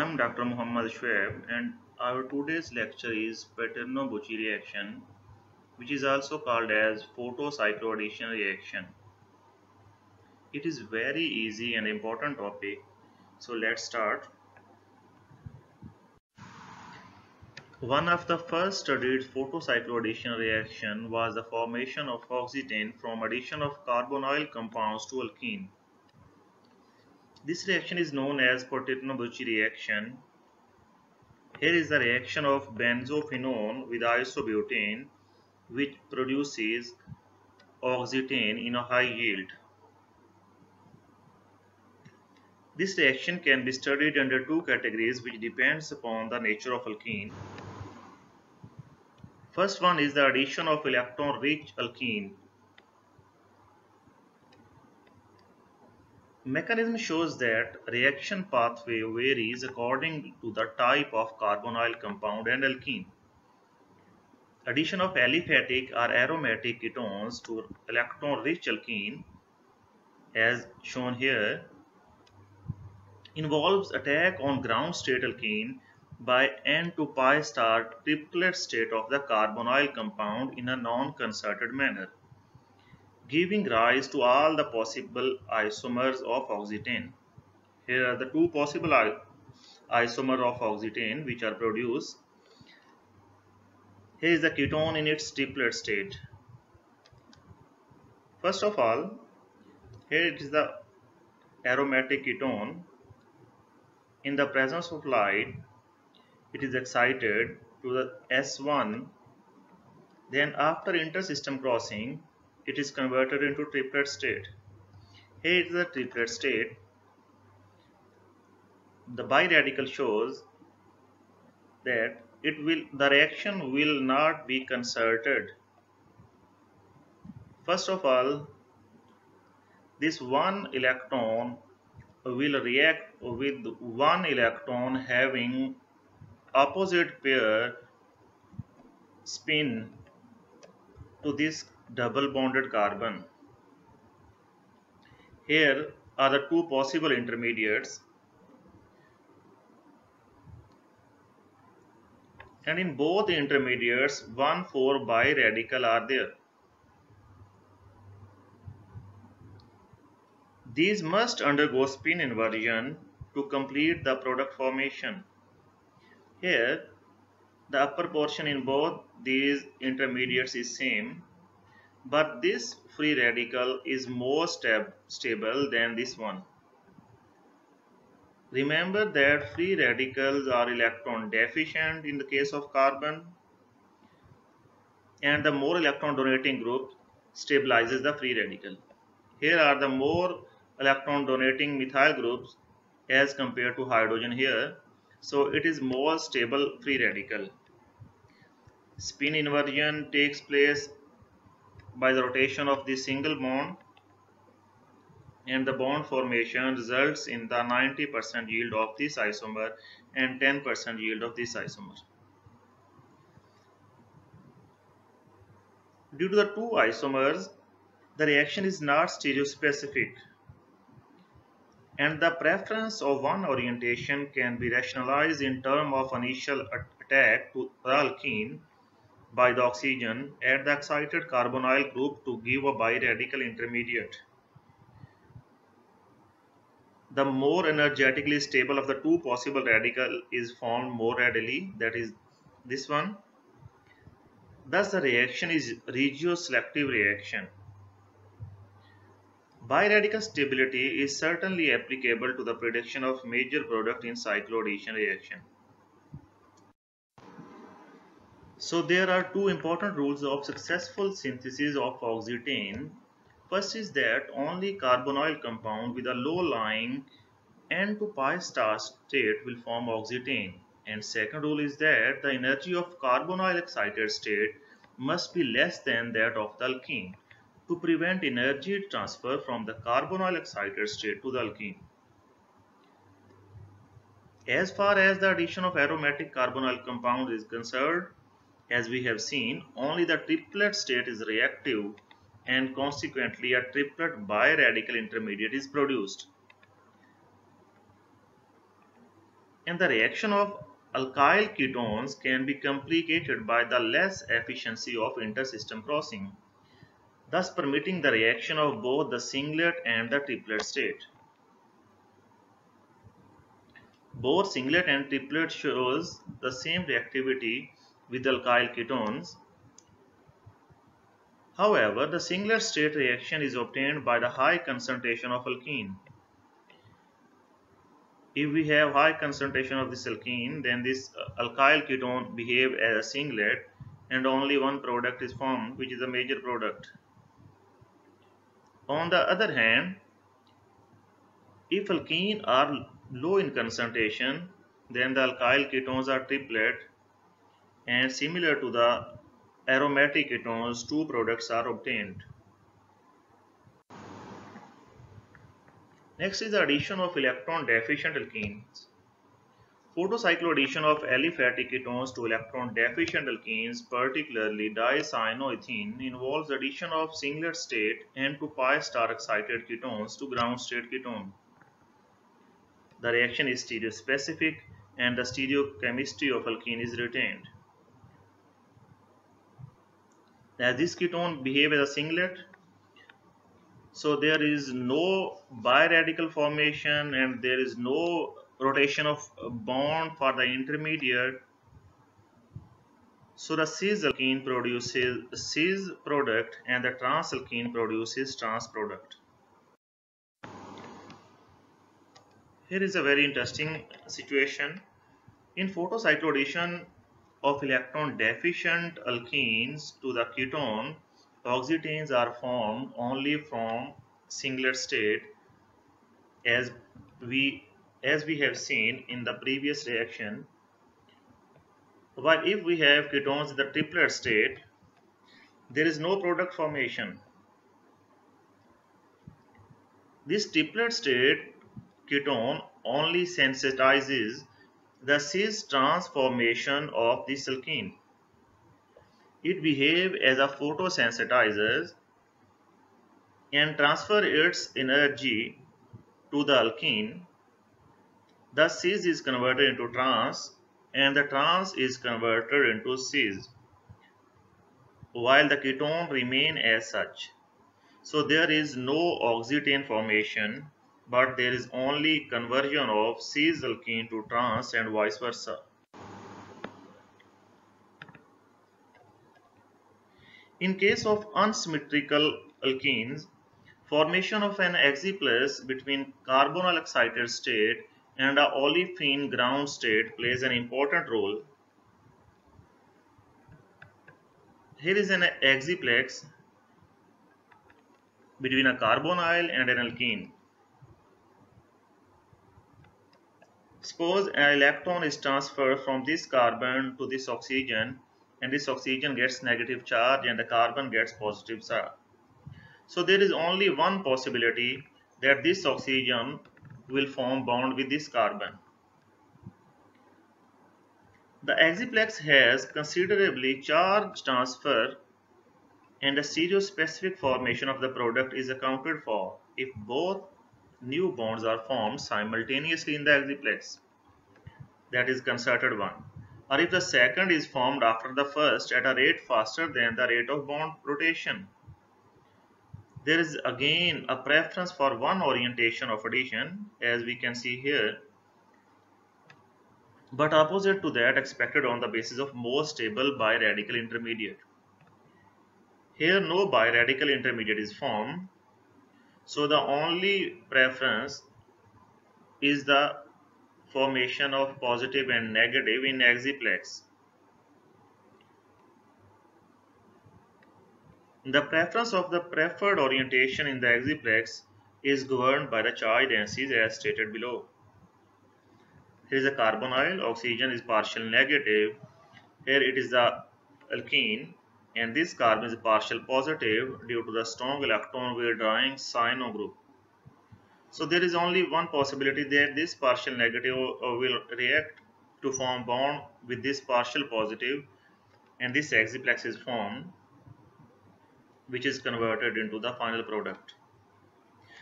I'm Dr. Muhammad Shoaib, and our today's lecture is Paterno-Bucci reaction, which is also called as photocycloaddition reaction. It is very easy and important topic, so let's start. One of the first studied photocycloaddition reaction was the formation of oxetane from addition of carbonyl compounds to alkene. This reaction is known as Paterno-Bucci reaction. Here is the reaction of benzophenone with isobutane, which produces oxetane in a high yield. This reaction can be studied under two categories which depends upon the nature of alkene. First one is the addition of electron-rich alkene. Mechanism shows that reaction pathway varies according to the type of carbonyl compound and alkene. Addition of aliphatic or aromatic ketones to electron-rich alkene, as shown here, involves attack on ground state alkene by N to pi star triplet state of the carbonyl compound in a non-concerted manner, giving rise to all the possible isomers of oxetane. Here are the two possible isomers of oxetane which are produced. Here is the ketone in its triplet state. First of all, here it is the aromatic ketone. In the presence of light, it is excited to the S1. Then after intersystem crossing, it is converted into triplet state. Here is the triplet state. The biradical shows that the reaction will not be concerted. First of all, this one electron will react with one electron having opposite pair spin to this double bonded carbon. Here are the two possible intermediates, and in both intermediates 1,4 biradical are there. These must undergo spin inversion to complete the product formation. Here the upper portion in both these intermediates is same, but this free radical is more stable than this one. Remember that free radicals are electron deficient in the case of carbon, and the more electron donating group stabilizes the free radical. Here are the more electron donating methyl groups as compared to hydrogen here, so it is more stable free radical. Spin inversion takes place by the rotation of the single bond, and the bond formation results in the 90% yield of this isomer and 10% yield of this isomer. Due to the two isomers, the reaction is not stereospecific, and the preference of one orientation can be rationalized in terms of initial attack to the alkene by the oxygen at the excited carbonyl group to give a biradical intermediate. The more energetically stable of the two possible radical is formed more readily, that is this one. Thus the reaction is regioselective reaction. Biradical stability is certainly applicable to the prediction of major product in cycloaddition reaction. So there are two important rules of successful synthesis of oxetane. First is that only carbonyl compound with a low-lying N to pi star state will form oxetane. And second rule is that the energy of carbonyl excited state must be less than that of the alkene to prevent energy transfer from the carbonyl excited state to the alkene. As far as the addition of aromatic carbonyl compound is concerned, as we have seen, only the triplet state is reactive, and consequently a triplet biradical intermediate is produced. And the reaction of alkyl ketones can be complicated by the less efficiency of intersystem crossing, thus permitting the reaction of both the singlet and the triplet state. Both singlet and triplet shows the same reactivity with alkyl ketones. However, the singlet state reaction is obtained by the high concentration of alkene. If we have high concentration of this alkene, then this alkyl ketone behave as a singlet and only one product is formed, which is a major product. On the other hand, if alkene are low in concentration, then the alkyl ketones are triplet, and similar to the aromatic ketones, two products are obtained. Next is the addition of electron deficient alkenes. Photocycloaddition of aliphatic ketones to electron deficient alkenes, particularly dicyanoethene, involves addition of singlet state and to pi star excited ketones to ground state ketone. The reaction is stereospecific and the stereochemistry of alkene is retained. As this ketone behave as a singlet, so there is no biradical formation and there is no rotation of bond for the intermediate. So the cis alkene produces cis product and the trans alkene produces trans product. Here is a very interesting situation. In photocycloaddition of electron deficient alkenes to the ketone, oxytenes are formed only from singlet state as we have seen in the previous reaction. While if we have ketones in the triplet state, there is no product formation. This triplet state ketone only sensitizes the cis transformation of this alkene. It behaves as a photosensitizer and transfer its energy to the alkene. The cis is converted into trans and the trans is converted into cis, while the ketone remain as such. So there is no oxytane formation, but there is only conversion of cis alkene to trans and vice versa. In case of unsymmetrical alkenes, formation of an axiplus between carbonyl excited state and a olefin ground state plays an important role. Here is an axiplex between a carbonyl and an alkene. Suppose an electron is transferred from this carbon to this oxygen, and this oxygen gets negative charge and the carbon gets positive charge. So there is only one possibility that this oxygen will form bond with this carbon. The axiplex has considerably charge transfer and the stereospecific formation of the product is accounted for if both new bonds are formed simultaneously in the axiplex, that is concerted one, or if the second is formed after the first at a rate faster than the rate of bond rotation. There is again a preference for one orientation of addition, as we can see here, but opposite to that expected on the basis of more stable biradical intermediate. Here no biradical intermediate is formed, so the only preference is the formation of positive and negative in axiplex. The preference of the preferred orientation in the axiplex is governed by the charge densities as stated below. Here is a carbonyl, oxygen is partial negative, here it is the alkene, and this carbon is partial positive due to the strong electron withdrawing cyano group. So there is only one possibility that this partial negative will react to form bond with this partial positive, and this axiplex is formed, which is converted into the final product.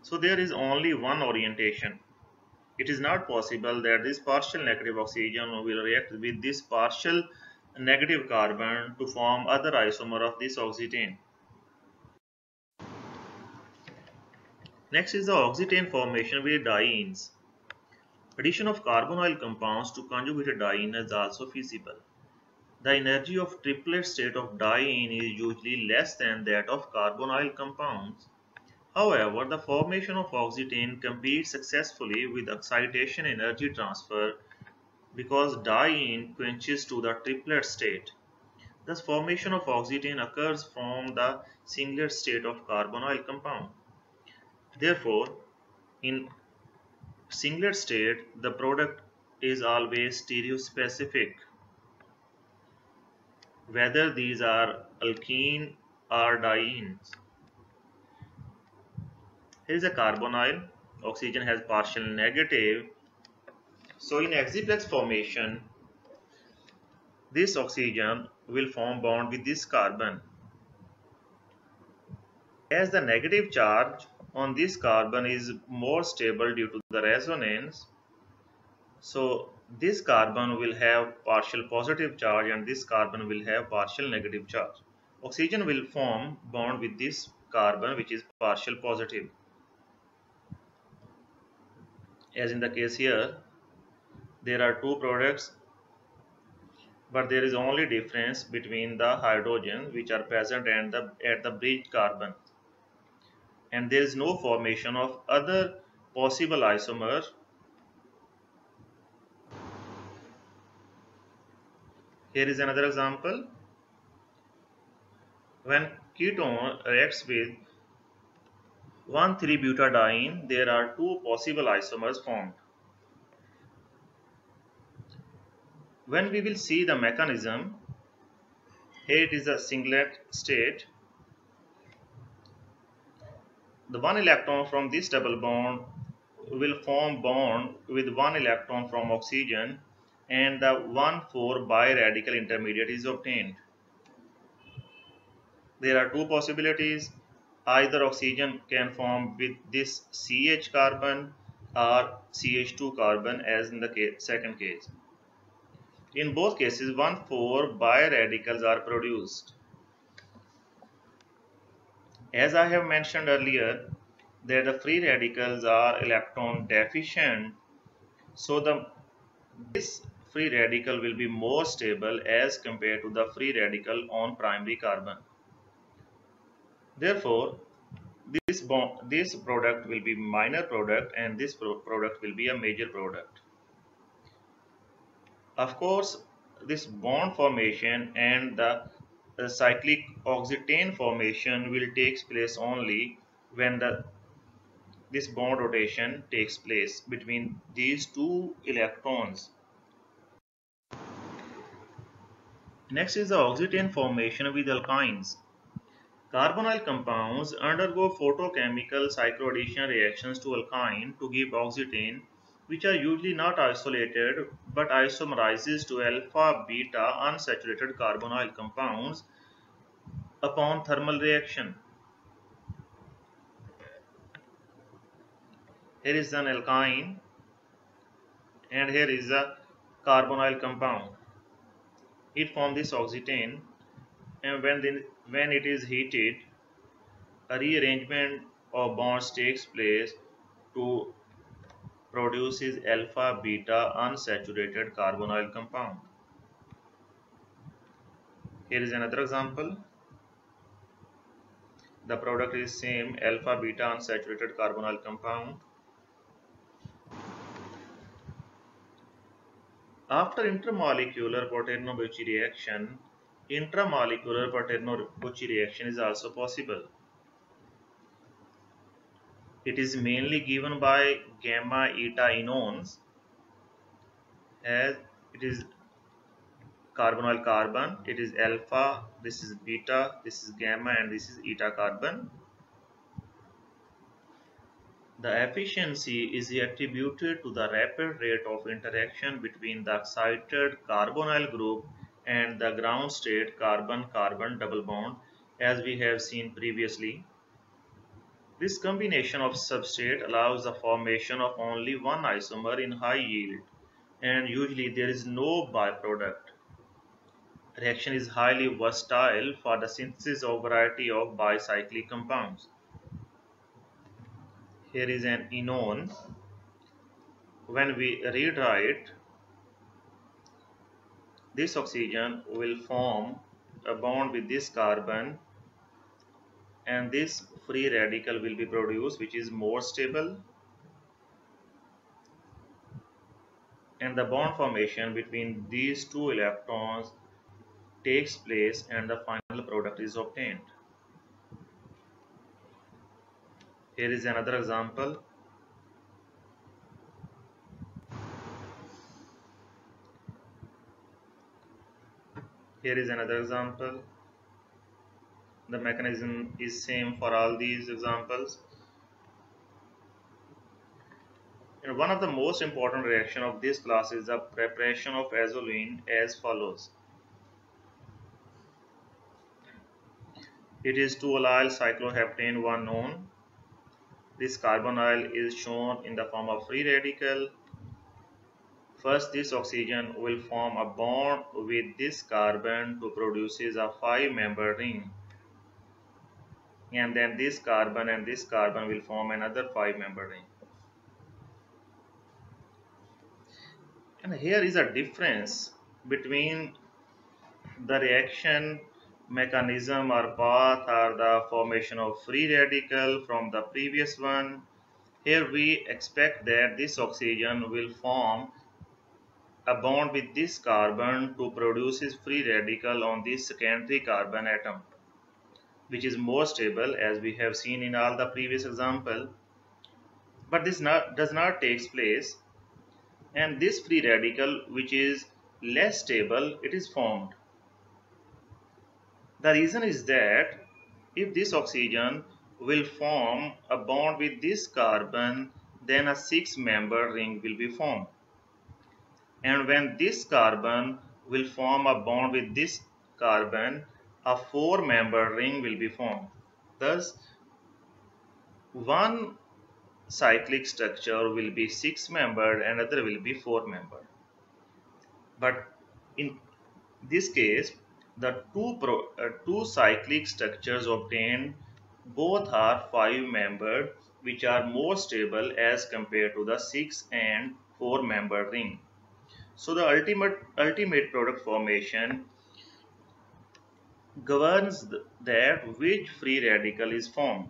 So there is only one orientation. it is not possible that this partial negative oxygen will react with this partial negative carbon to form other isomer of this oxytane. Next is the oxytane formation with dienes. Addition of carbonyl compounds to conjugated diene is also feasible. The energy of triplet state of diene is usually less than that of carbonyl compounds. However, the formation of oxytane competes successfully with excitation energy transfer because diene quenches to the triplet state. Thus, formation of oxytane occurs from the singlet state of carbonyl compound. Therefore, in singlet state, the product is always stereospecific, whether these are alkene or dienes. Here is a carbonyl. Oxygen has partial negative. So in hexaplex formation, this oxygen will form bond with this carbon. As the negative charge on this carbon is more stable due to the resonance, so this carbon will have partial positive charge and this carbon will have partial negative charge. Oxygen will form bond with this carbon which is partial positive. As in the case here, there are two products, but there is only difference between the hydrogen which are present and at the bridge carbon, and there is no formation of other possible isomer. Here is another example. When ketone reacts with 1,3-butadiene, there are two possible isomers formed. When we will see the mechanism, here it is a singlet state. The one electron from this double bond will form bond with one electron from oxygen and the 1,4 biradical intermediate is obtained. There are two possibilities. Either oxygen can form with this CH carbon or CH2 carbon as in the second case. In both cases, 1,4 biradicals are produced. As I have mentioned earlier, that the free radicals are electron deficient, so this free radical will be more stable as compared to the free radical on primary carbon. Therefore, this product will be minor product and this product will be a major product. Of course, this bond formation and the cyclic oxytane formation will take place only when this bond rotation takes place between these two electrons. Next is the oxytane formation with alkynes. Carbonyl compounds undergo photochemical cycloaddition reactions to alkyne to give oxytane, which are usually not isolated but isomerizes to alpha beta unsaturated carbonyl compounds upon thermal reaction. Here is an alkyne and here is a carbonyl compound. It forms this oxytane, and when it is heated, a rearrangement of bonds takes place to produce alpha beta unsaturated carbonyl compound. Here is another example. The product is same alpha beta unsaturated carbonyl compound. After intermolecular Quaternion-Bucci reaction, intramolecular Quaternion-Bucci reaction is also possible. It is mainly given by gamma eta enones, as it is carbonyl carbon, it is alpha, this is beta, this is gamma, and this is eta carbon. The efficiency is attributed to the rapid rate of interaction between the excited carbonyl group and the ground state carbon-carbon double bond, as we have seen previously. This combination of substrate allows the formation of only one isomer in high yield, and usually there is no byproduct. Reaction is highly versatile for the synthesis of variety of bicyclic compounds. Here is an enone. When we rewrite, this oxygen will form a bond with this carbon, and this free radical will be produced, which is more stable, and the bond formation between these two electrons takes place and the final product is obtained. Here is another example. Here is another example. The mechanism is same for all these examples. And one of the most important reaction of this class is the preparation of azolene as follows. It is 2-allyl cycloheptane 1 none. This carbonyl is shown in the form of free radical. First, this oxygen will form a bond with this carbon to produces a 5-member ring. And then this carbon and this carbon will form another 5-member ring. And here is a difference between the reaction mechanism or path or the formation of free radical from the previous one. Here we expect that this oxygen will form a bond with this carbon to produce its free radical on this secondary carbon atom, which is more stable as we have seen in all the previous example. But this does not take place, and this free radical, which is less stable, it is formed. The reason is that if this oxygen will form a bond with this carbon, then a 6-member ring will be formed. And when this carbon will form a bond with this carbon, a 4-member ring will be formed. Thus, one cyclic structure will be 6-membered and other will be 4-membered. But in this case, the two cyclic structures obtained both are 5-membered, which are more stable as compared to the 6 and 4-membered ring. So the ultimate product formation governs that which free radical is formed.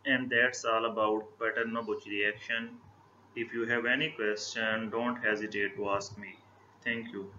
And that's all about Paterno-Bucci reaction. If you have any question, don't hesitate to ask me. Thank you.